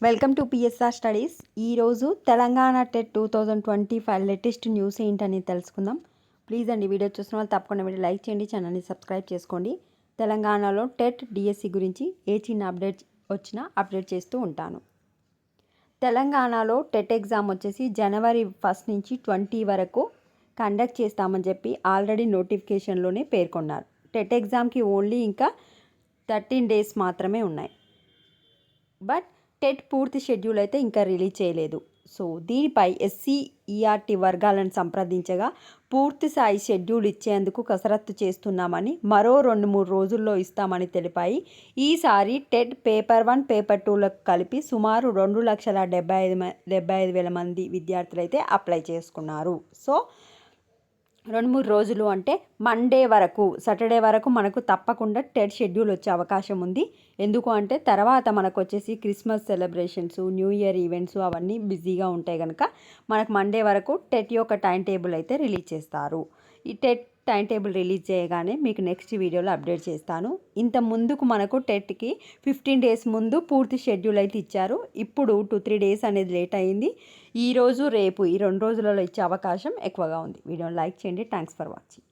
Welcome to PSR studies. ఈరోజు Telangana TET 2025 latest news ఏంటని తెలుసుకుందాం. ప్లీజ్ అండి, వీడియో చూసిన వాళ్ళు తప్పకుండా వీడియో లైక్ చేయండి, ఛానల్ని సబ్స్క్రైబ్ చేసుకోండి. తెలంగాణలో టెట్ డిఎస్సి గురించి ఏ చిన్న అప్డేట్ వచ్చినా అప్డేట్ చేస్తూ ఉంటాను. తెలంగాణలో టెట్ ఎగ్జామ్ వచ్చేసి జనవరి 1 నుంచి 20 వరకు కండక్ట్ చేస్తామని చెప్పి ఆల్రెడీ నోటిఫికేషన్లోనే పేర్కొన్నారు. టెట్ ఎగ్జామ్కి ఓన్లీ ఇంకా 13 డేస్ మాత్రమే ఉన్నాయి. బట్ టెట్ పూర్తి షెడ్యూల్ అయితే ఇంకా రిలీజ్ చేయలేదు. సో దీనిపై ఎస్సీ/ఈఆర్టీ వర్గాలను సంప్రదించగా పూర్తి స్థాయి షెడ్యూల్ ఇచ్చేందుకు కసరత్తు చేస్తున్నామని, మరో 2-3 రోజుల్లో ఇస్తామని తెలిపాయి. ఈసారి టెట్ పేపర్ 1, పేపర్ 2లకు కలిపి సుమారు 2,75,000 మంది విద్యార్థులు అయితే అప్లై చేసుకున్నారు. సో 2-3 రోజులు అంటే మండే వరకు, సాటర్డే వరకు మనకు తప్పకుండా టెట్ షెడ్యూల్ వచ్చే అవకాశం ఉంది. ఎందుకు అంటే తర్వాత మనకు వచ్చేసి Christmas celebrations, new year events అవన్నీ బిజీగా ఉంటాయి కనుక మనకు మండే వరకు టెట్ యొక్క టైం టేబుల్ అయితే రిలీజ్ చేస్తారు. ఈ టెట్ టైం టేబుల్ రిలీజ్ చేయగానే మీకు నెక్స్ట్ వీడియోలో అప్డేట్ చేస్తాను. ఇంత ముందుకు మనకు టెట్కి 15 డేస్ ముందు పూర్తి షెడ్యూల్ అయితే ఇచ్చారు. ఇప్పుడు 2-3 డేస్ అనేది లేట్ అయింది. ఈరోజు రేపు ఈ 2 రోజులలో ఇచ్చే అవకాశం ఎక్కువగా ఉంది. వీడియోని లైక్ చేయండి. Thanks for watching.